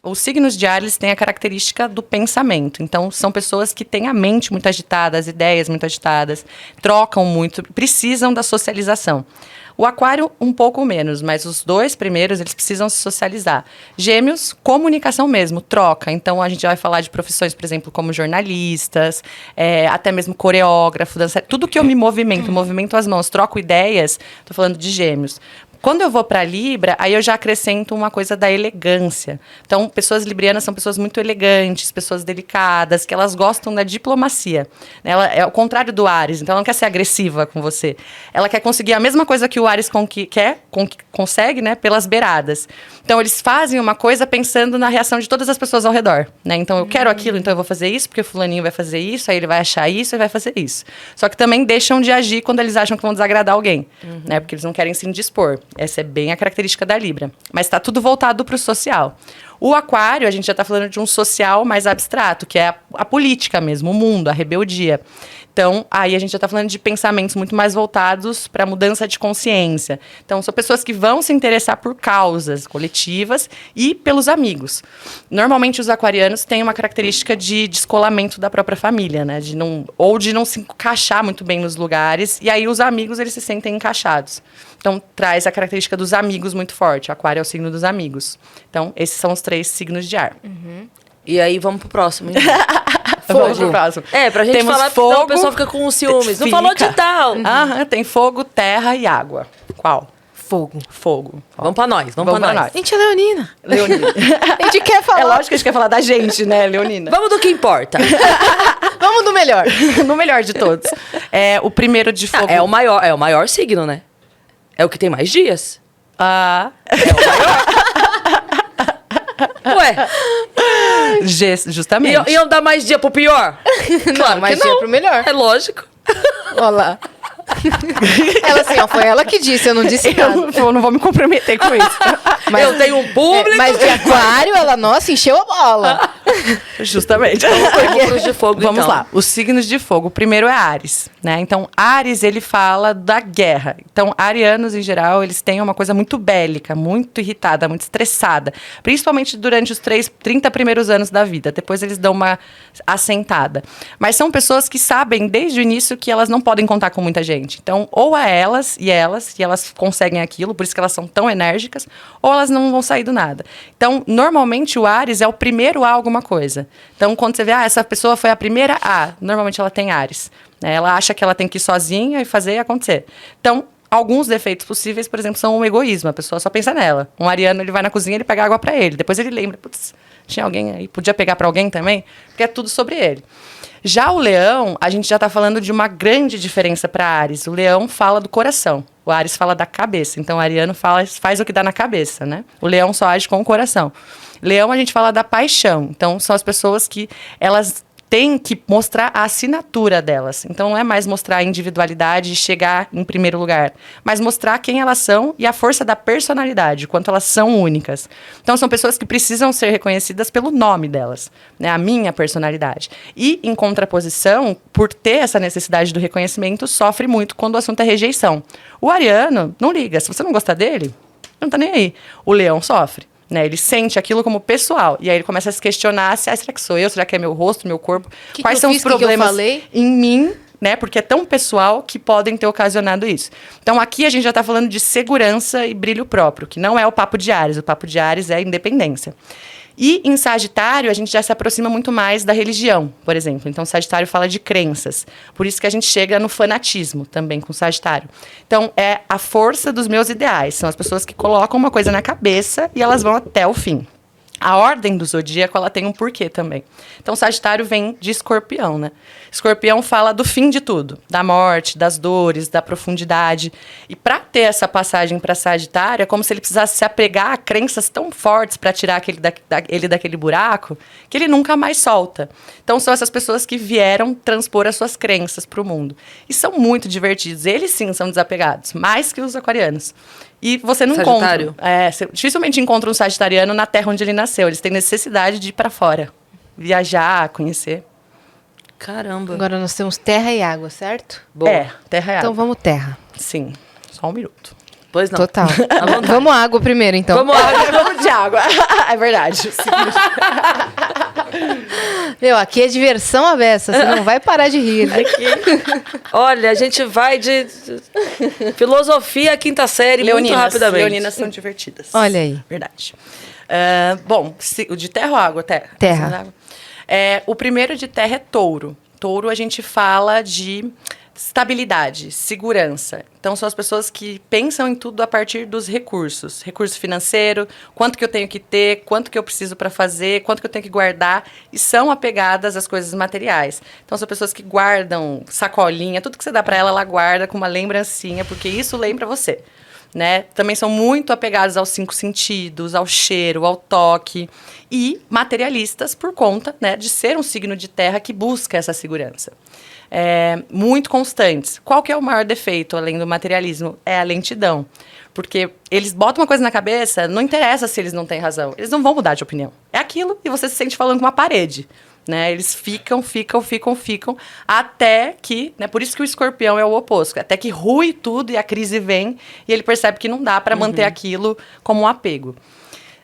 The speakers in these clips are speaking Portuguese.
Os signos de ar, eles têm a característica do pensamento. Então, são pessoas que têm a mente muito agitada, as ideias muito agitadas, trocam muito, precisam da socialização. O aquário, um pouco menos, mas os dois primeiros, eles precisam se socializar. Gêmeos, comunicação mesmo, troca. Então, a gente vai falar de profissões, por exemplo, como jornalistas, até mesmo coreógrafo, dançarino. Tudo que eu me movimento as mãos, troco ideias, estou falando de gêmeos. Quando eu vou para Libra, aí eu já acrescento uma coisa da elegância. Então, pessoas librianas são pessoas muito elegantes, pessoas delicadas, que elas gostam da diplomacia. Ela é o contrário do Áries, então ela não quer ser agressiva com você. Ela quer conseguir a mesma coisa que o Áries consegue, né, pelas beiradas. Então, eles fazem uma coisa pensando na reação de todas as pessoas ao redor, né? Então, eu quero aquilo, então eu vou fazer isso, porque o fulaninho vai fazer isso, aí ele vai achar isso e vai fazer isso. Só que também deixam de agir quando eles acham que vão desagradar alguém, né? Porque eles não querem se indispor. Essa é bem a característica da Libra. Mas está tudo voltado para o social. O aquário, a gente já está falando de um social mais abstrato, que é a política mesmo, o mundo, a rebeldia. Então, aí a gente já está falando de pensamentos muito mais voltados para a mudança de consciência. Então, são pessoas que vão se interessar por causas coletivas e pelos amigos. Normalmente, os aquarianos têm uma característica de descolamento da própria família, né? De não se encaixar muito bem nos lugares. E aí, os amigos, eles se sentem encaixados. Então, traz a característica dos amigos muito forte. O aquário é o signo dos amigos. Então, esses são os 3 signos de ar. E aí, vamos pro próximo. Vamos pro próximo. Pra gente Temos falar, fogo, senão o pessoal fica com ciúmes. Não falou de tal. Tem fogo, terra e água. Qual? Fogo. Fogo. Vamos pra nós, vamos pra nós. A gente é leonina. Leonina. A gente quer falar. É lógico que a gente quer falar da gente, né, Leonina? Vamos do que importa. Vamos do melhor. No melhor de todos. O primeiro de fogo. É o maior signo, né? É o que tem mais dias. Ué, Justamente. iam dar mais dia pro pior? Claro mas que não. é pro melhor. É lógico. Olha lá. Ela assim, ó, foi ela que disse, eu não disse nada. Eu não vou me comprometer com isso. Mas, eu tenho um público. mas de aquário, ela, nossa, encheu a bola. Justamente. Vamos pros de fogo, Vamos então. lá. Os signos de fogo. O primeiro é Áries, né? Então, Áries, ele fala da guerra. Então, arianos, em geral, eles têm uma coisa muito bélica, muito irritada, muito estressada. Principalmente durante os 30 primeiros anos da vida. Depois, eles dão uma assentada. Mas são pessoas que sabem, desde o início, que elas não podem contar com muita gente. Então, ou é elas, e elas conseguem aquilo, por isso que elas são tão enérgicas, ou elas não vão sair do nada. Então, normalmente, o Áries é o primeiro a alguma coisa. Então, quando você vê, essa pessoa foi a primeira a, normalmente ela tem Áries. Né? Ela acha que ela tem que ir sozinha e fazer acontecer. Então, alguns defeitos possíveis, por exemplo, são o egoísmo. A pessoa só pensa nela. Um ariano, ele vai na cozinha, ele pega água para ele. Depois ele lembra, putz, tinha alguém aí, podia pegar para alguém também? Porque é tudo sobre ele. Já o leão, a gente já está falando de uma grande diferença para Áries. O leão fala do coração. O Áries fala da cabeça. Então, o ariano faz o que dá na cabeça, né? O leão só age com o coração. Leão, a gente fala da paixão. Então, são as pessoas que elas têm que mostrar a assinatura delas. Então, não é mais mostrar a individualidade e chegar em primeiro lugar, mas mostrar quem elas são e a força da personalidade, quanto elas são únicas. Então, são pessoas que precisam ser reconhecidas pelo nome delas, né? A minha personalidade. E, em contraposição, por ter essa necessidade do reconhecimento, sofre muito quando o assunto é rejeição. O ariano não liga. Se você não gostar dele, não tá nem aí. O leão sofre. Né, ele sente aquilo como pessoal. E aí ele começa a se questionar se será que sou eu? Será que é meu rosto, meu corpo? Quais são os problemas em mim, né? Porque é tão pessoal que podem ter ocasionado isso. Então aqui a gente já está falando de segurança e brilho próprio, que não é o papo de Áries. O papo de Áries é a independência. E em Sagitário, a gente já se aproxima muito mais da religião, por exemplo. Então, Sagitário fala de crenças. Por isso que a gente chega no fanatismo também com Sagitário. Então, é a força dos meus ideais. São as pessoas que colocam uma coisa na cabeça e elas vão até o fim. A ordem do zodíaco, ela tem um porquê também. Então, Sagitário vem de Escorpião, né? Escorpião fala do fim de tudo. Da morte, das dores, da profundidade. E para ter essa passagem para Sagitário, é como se ele precisasse se apegar a crenças tão fortes para tirar ele daquele buraco, que ele nunca mais solta. Então, são essas pessoas que vieram transpor as suas crenças para o mundo. E são muito divertidos. Eles, sim, são desapegados. Mais que os aquarianos. E você não encontra. Você dificilmente encontra um sagitariano na terra onde ele nasceu. Eles têm necessidade de ir para fora. Viajar, conhecer. Caramba. Agora nós temos terra e água, certo? Boa. Terra e água. Então vamos terra. Sim, só um minuto. Pois não. Total. Vamos água primeiro, então. Vamos lá. Vamos de água. É verdade. Meu, aqui é diversão à beça. Você não vai parar de rir. Olha, a gente vai de filosofia à quinta série muito rapidamente. Leoninas são divertidas. Olha aí. Verdade. Bom, o de terra ou água? Terra. O primeiro de terra é touro. Touro a gente fala de estabilidade, segurança. Então, são as pessoas que pensam em tudo a partir dos recursos. Recurso financeiro, quanto que eu tenho que ter, quanto que eu preciso para fazer, quanto que eu tenho que guardar. E são apegadas às coisas materiais. Então, são pessoas que guardam sacolinha, tudo que você dá para ela, ela guarda com uma lembrancinha, porque isso lembra você. Né? Também são muito apegados aos 5 sentidos, ao cheiro, ao toque. E materialistas por conta, né, de ser um signo de terra que busca essa segurança. Muito constantes. Qual que é o maior defeito, além do materialismo? É a lentidão. Porque eles botam uma coisa na cabeça, não interessa se eles não têm razão. Eles não vão mudar de opinião. É aquilo e você se sente falando com uma parede. Né? Eles ficam, até que... Né? Por isso que o escorpião é o oposto. Até que rui tudo e a crise vem e ele percebe que não dá para manter aquilo como um apego.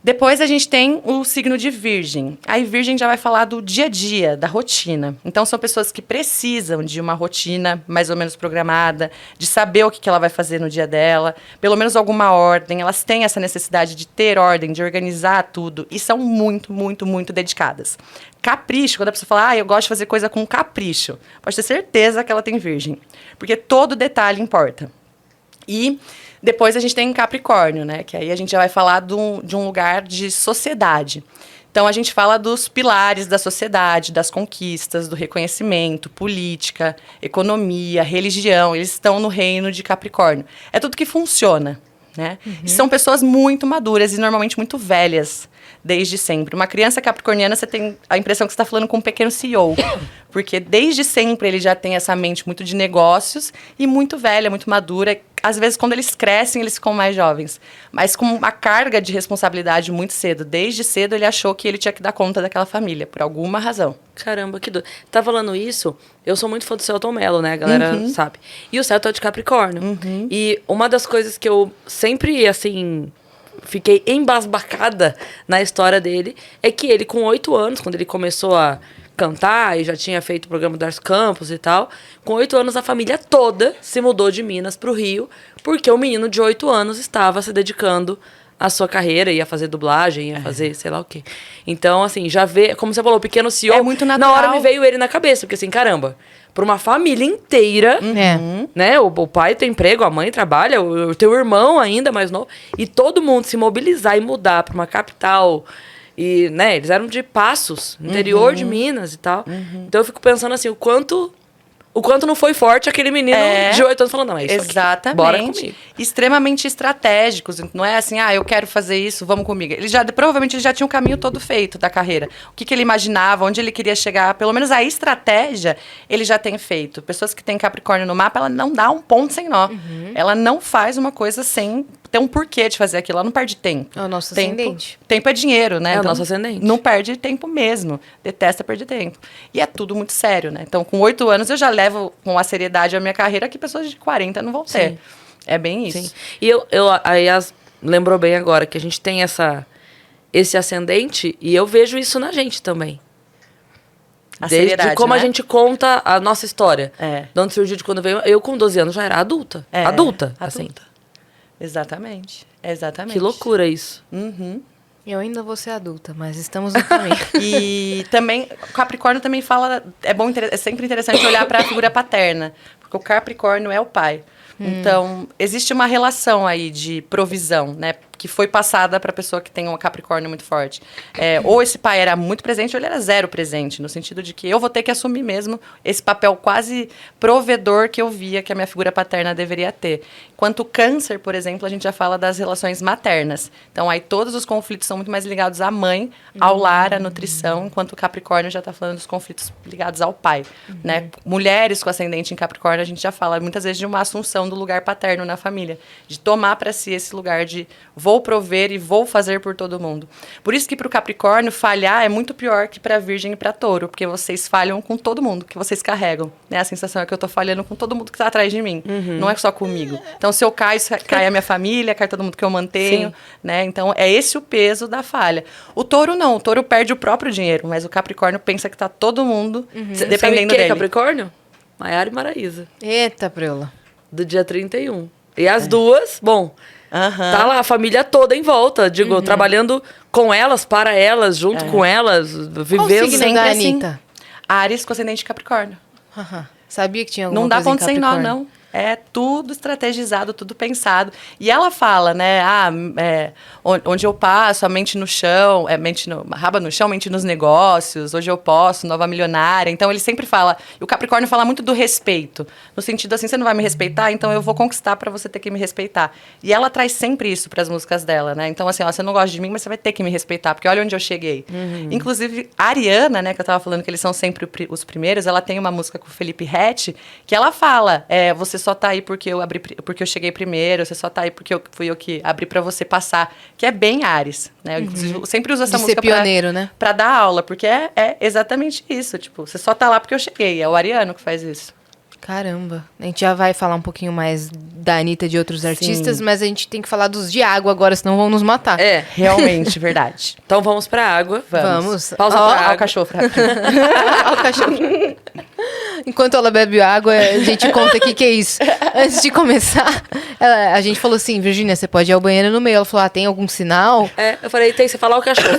Depois a gente tem o signo de Virgem. Aí Virgem já vai falar do dia a dia, da rotina. Então são pessoas que precisam de uma rotina mais ou menos programada, de saber o que ela vai fazer no dia dela, pelo menos alguma ordem. Elas têm essa necessidade de ter ordem, de organizar tudo e são muito, muito, muito dedicadas. Capricho, quando a pessoa fala, eu gosto de fazer coisa com capricho, pode ter certeza que ela tem Virgem, porque todo detalhe importa. E depois a gente tem Capricórnio, né? Que aí a gente já vai falar de um lugar de sociedade. Então, a gente fala dos pilares da sociedade, das conquistas, do reconhecimento, política, economia, religião. Eles estão no reino de Capricórnio. É tudo que funciona, né? E são pessoas muito maduras e normalmente muito velhas, desde sempre. Uma criança capricorniana, você tem a impressão que você está falando com um pequeno CEO. Porque desde sempre ele já tem essa mente muito de negócios e muito velha, muito madura. Às vezes, quando eles crescem, eles ficam mais jovens. Mas com uma carga de responsabilidade muito cedo. Desde cedo, ele achou que ele tinha que dar conta daquela família, por alguma razão. Caramba, que doido. Tá falando isso, eu sou muito fã do Celton Mello, né? A galera sabe. E o Celton é de Capricórnio. E uma das coisas que eu sempre, assim... fiquei embasbacada na história dele, é que ele, com 8 anos, quando ele começou a cantar e já tinha feito o programa do Ars Campos e tal, com 8 anos a família toda se mudou de Minas para o Rio, porque o menino de 8 anos estava se dedicando à sua carreira, ia fazer dublagem, ia fazer sei lá o quê. Então, assim, já vê, como você falou, o pequeno CEO, é muito natural. Na hora me veio ele na cabeça, porque assim, caramba, para uma família inteira, né? O pai tem emprego, a mãe trabalha, o teu irmão ainda mais novo, e todo mundo se mobilizar e mudar para uma capital. E, né, eles eram de Passos, interior de Minas e tal. Então eu fico pensando assim, o quanto não foi forte aquele menino de 8 anos falando, não, é isso exatamente. Aqui, bora comigo. Extremamente estratégicos. Não é assim, eu quero fazer isso, vamos comigo. Provavelmente ele já tinha o caminho todo feito da carreira. O que ele imaginava, onde ele queria chegar. Pelo menos a estratégia ele já tem feito. Pessoas que têm Capricórnio no mapa, ela não dá um ponto sem nó. Ela não faz uma coisa sem ter um porquê de fazer aquilo. Ela não perde tempo. É o nosso ascendente. Tempo é dinheiro, né? É então, o nosso ascendente. Não perde tempo mesmo. Detesta perder tempo. E é tudo muito sério, né? Então, com 8 anos, eu já levo com a seriedade a minha carreira que pessoas de 40 não vão ter. Sim. É bem isso. Sim. E a Yas lembrou bem agora que a gente tem esse ascendente e eu vejo isso na gente também. Desde como, né? A gente conta a nossa história. De onde surgiu, de quando veio. Eu, com 12 anos, já era adulta. Adulta. Assim. Exatamente. Que loucura isso. Eu ainda vou ser adulta, mas estamos no caminho. E também, o Capricórnio também fala... É sempre interessante olhar para a figura paterna. Porque o Capricórnio é o pai. Então, existe uma relação aí de provisão, né? Que foi passada para a pessoa que tem um Capricórnio muito forte. Ou esse pai era muito presente, ou ele era zero presente. No sentido de que eu vou ter que assumir mesmo esse papel quase provedor que eu via que a minha figura paterna deveria ter. Enquanto o Câncer, por exemplo, a gente já fala das relações maternas. Então, aí todos os conflitos são muito mais ligados à mãe, ao lar, à nutrição. Enquanto o Capricórnio já está falando dos conflitos ligados ao pai. Né? Mulheres com ascendente em Capricórnio, a gente já fala muitas vezes de uma assunção do lugar paterno na família. De tomar para si esse lugar de vou prover e vou fazer por todo mundo. Por isso que pro Capricórnio, falhar é muito pior que pra Virgem e pra Touro, porque vocês falham com todo mundo que vocês carregam, né? A sensação é que eu tô falhando com todo mundo que tá atrás de mim, não é só comigo. Então, se eu caio, cai a minha família, cai todo mundo que eu mantenho, né? Então, é esse o peso da falha. O Touro não, o Touro perde o próprio dinheiro, mas o Capricórnio pensa que tá todo mundo dependendo Sabe quem é dele. Capricórnio? Maiara e Maraísa, Eita, preula. do dia 31. E as duas, bom, tá lá a família toda em volta, digo, trabalhando com elas, para elas, junto com elas, Qual vivendo. signo sempre da assim. Anitta? Áries com ascendente de Capricórnio. Sabia que tinha alguma Não dá coisa em ponto sem nó, Capricórnio. não. É tudo estrategizado, tudo pensado. E ela fala, né? Onde eu passo, a mente no chão, raba no chão, mente nos negócios, hoje eu posso, nova milionária. Então ele sempre fala. E o Capricórnio fala muito do respeito. No sentido assim, você não vai me respeitar, então eu vou conquistar pra você ter que me respeitar. E ela traz sempre isso pras músicas dela, né? Então, assim, ó, você não gosta de mim, mas você vai ter que me respeitar, porque olha onde eu cheguei. Inclusive, a Ariana, né, que eu tava falando que eles são sempre os primeiros, ela tem uma música com o Felipe Ret, que ela fala, você só tá aí porque eu cheguei primeiro, você só tá aí porque fui eu que abri pra você passar, que é bem Ares, né? Eu sempre uso essa De música ser pioneiro, né? pra dar aula, porque é exatamente isso, tipo, você só tá lá porque eu cheguei, é o ariano que faz isso. Caramba. A gente já vai falar um pouquinho mais da Anitta e de outros artistas, mas a gente tem que falar dos de água agora, senão vão nos matar. É, Realmente, verdade. então vamos pra água. Vamos. Pausa Ó, pra Ó, água. o cachorro. Ó, o cachorro. Enquanto ela bebe água, a gente conta aqui que é isso. Antes de começar, a gente falou assim, Virgínia, você pode ir ao banheiro no meio. Ela falou, tem algum sinal? Eu falei, tem que você falar o cachorro.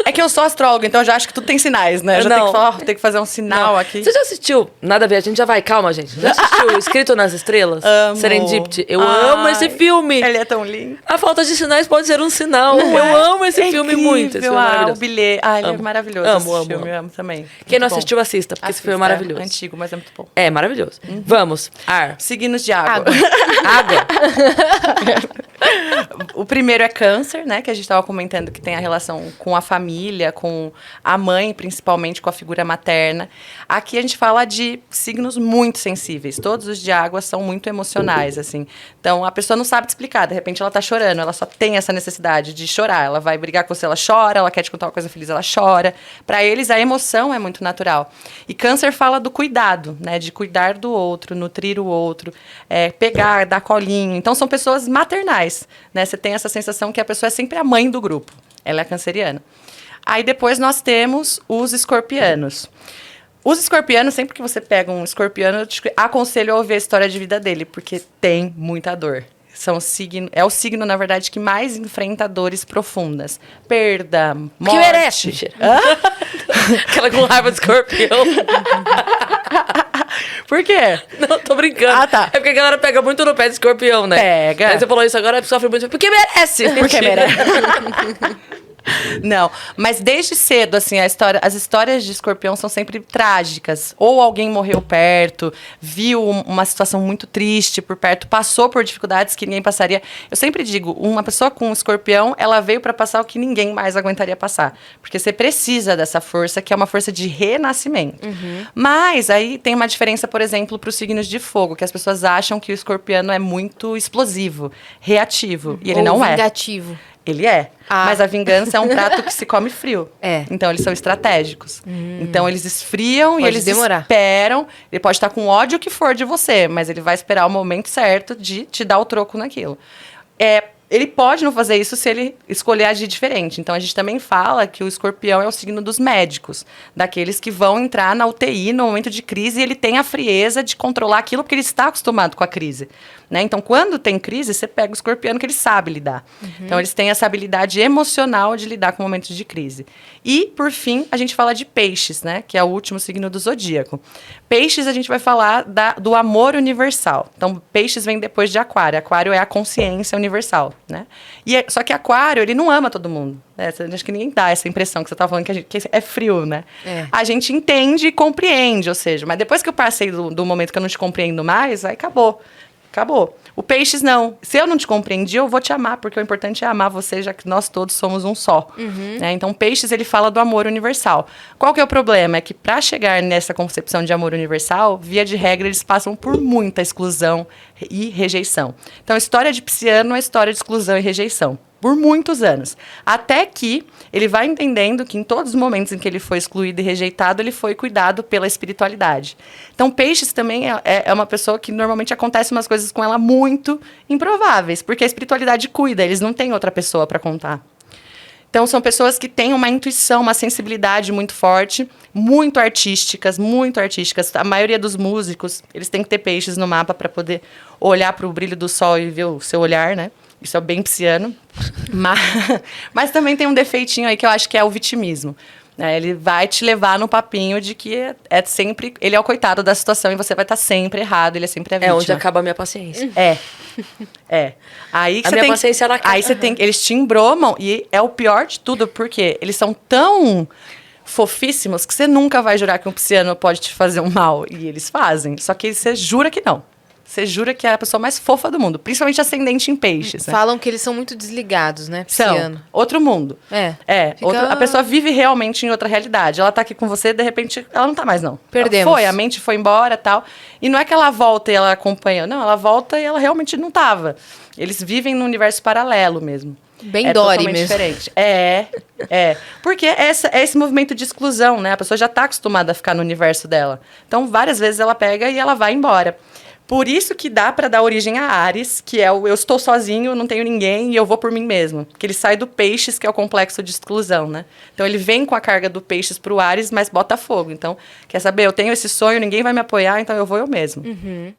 É que eu sou astróloga, então eu já acho que tudo tem sinais, né? Eu já tenho que falar, tem que fazer um sinal aqui. Você já assistiu? Nada a ver, a gente já vai, calma, gente. Já assistiu Escrito nas Estrelas? Amo. Serendipity? Eu amo esse filme. Ele é tão lindo. A falta de sinais pode ser um sinal. Eu amo esse filme muito. Esse filme é o maravilhoso. bilhete. Ele é maravilhoso. Amo, esse filme, amo. eu amo também. Quem não Muito bom. assistiu, assista, porque esse filme é Assista, maravilhoso. Antigo, mas é muito bom. É maravilhoso. Vamos. Ar. Signos de água. Água. O primeiro é câncer, né? Que a gente estava comentando que tem a relação com a família, com a mãe, principalmente com a figura materna. Aqui a gente fala de signos muito sensíveis. Todos os de água são muito emocionais, assim. Então, a pessoa não sabe te explicar. De repente, ela tá chorando. Ela só tem essa necessidade de chorar. Ela vai brigar com você, ela chora. Ela quer te contar uma coisa feliz, ela chora. Para eles, a emoção é muito natural. E câncer fala do cuidado, né? De cuidar do outro, nutrir o outro, pegar, dar colinho. Então, são pessoas maternais, né? Você tem essa sensação que a pessoa é sempre a mãe do grupo. Ela é canceriana. Aí depois nós temos os escorpianos. Os escorpianos, sempre que você pega um escorpiano, eu te aconselho a ouvir a história de vida dele, porque tem muita dor. É o signo, na verdade, que mais enfrenta dores profundas. Perda, morte. Que merece. Mentira. Aquela com raiva de escorpião. Por quê? Não, tô brincando. Ah, tá. É porque a galera pega muito no pé de escorpião, né? Pega. Aí você falou isso agora, sofre muito. Porque merece. Porque Mentira. merece. Não, mas desde cedo, assim, as histórias de escorpião são sempre trágicas. Ou alguém morreu perto, viu uma situação muito triste por perto, passou por dificuldades que ninguém passaria. Eu sempre digo, uma pessoa com escorpião, ela veio para passar o que ninguém mais aguentaria passar. Porque você precisa dessa força, que é uma força de renascimento. Mas aí tem uma diferença, por exemplo, para os signos de fogo, que as pessoas acham que o escorpiano é muito explosivo, reativo. E ele Ou não é. vingativo. Ele é. Mas a vingança é um prato que se come frio. É. Então, eles são estratégicos. Então, eles esfriam e Pode eles demorar. esperam. Ele pode estar com ódio que for de você, mas ele vai esperar o momento certo de te dar o troco naquilo. Ele pode não fazer isso se ele escolher agir diferente. Então, a gente também fala que o escorpião é o signo dos médicos. Daqueles que vão entrar na UTI no momento de crise e ele tem a frieza de controlar aquilo porque ele está acostumado com a crise. Né? Então, quando tem crise, você pega o escorpiano que ele sabe lidar. Então, eles têm essa habilidade emocional de lidar com momentos de crise. E, por fim, a gente fala de peixes, né? Que é o último signo do zodíaco. Peixes, a gente vai falar do amor universal. Então, peixes vem depois de aquário. Aquário é a consciência universal, né? Só que aquário, ele não ama todo mundo. Né? Acho que ninguém dá essa impressão que você tá falando que é frio, né? A gente entende e compreende, ou seja, mas depois que eu passei do momento que eu não te compreendo mais, aí acabou. Acabou. O peixes, não. Se eu não te compreendi, eu vou te amar, porque o importante é amar você, já que nós todos somos um só. Né? Então, peixes, ele fala do amor universal. Qual que é o problema? É que para chegar nessa concepção de amor universal, via de regra, eles passam por muita exclusão e rejeição. Então, a história de Pisciano é a história de exclusão e rejeição. Por muitos anos. Até que ele vai entendendo que em todos os momentos em que ele foi excluído e rejeitado, ele foi cuidado pela espiritualidade. Então, Peixes também é uma pessoa que normalmente acontece umas coisas com ela muito improváveis, porque a espiritualidade cuida, eles não têm outra pessoa para contar. Então, são pessoas que têm uma intuição, uma sensibilidade muito forte, muito artísticas, muito artísticas. A maioria dos músicos, eles têm que ter peixes no mapa para poder olhar para o brilho do sol e ver o seu olhar, né? Isso é bem pisciano. Mas também tem um defeitinho aí que eu acho que é o vitimismo. Ele vai te levar no papinho de que é sempre... Ele é o coitado da situação e você vai estar sempre errado, ele é sempre a vítima. É onde acaba a minha paciência. Aí que a minha paciência, ela acaba. Aí você tem... Eles te embromam e é o pior de tudo, porque eles são tão fofíssimos que você nunca vai jurar que um pisciano pode te fazer um mal. E eles fazem. Só que você jura que não. Você jura que é a pessoa mais fofa do mundo, principalmente ascendente em peixes. Né? Falam que eles são muito desligados, né, pisciano? São. Outro mundo. A pessoa vive realmente em outra realidade. Ela tá aqui com você, de repente, ela não tá mais, não. Perdemos. A mente foi embora e tal. E não é que ela volta e ela acompanha. Não, ela volta e ela realmente não tava. Eles vivem num universo paralelo mesmo. Bem Dory mesmo. Diferente. Porque é esse movimento de exclusão, né? A pessoa já tá acostumada a ficar no universo dela. Então, várias vezes ela pega e ela vai embora. Por isso que dá para dar origem a Áries, que é o eu estou sozinho, não tenho ninguém e eu vou por mim mesmo. Que ele sai do Peixes, que é o complexo de exclusão, né? Então ele vem com a carga do Peixes pro Áries, mas bota fogo. Então, quer saber, eu tenho esse sonho, ninguém vai me apoiar, então eu vou eu mesmo.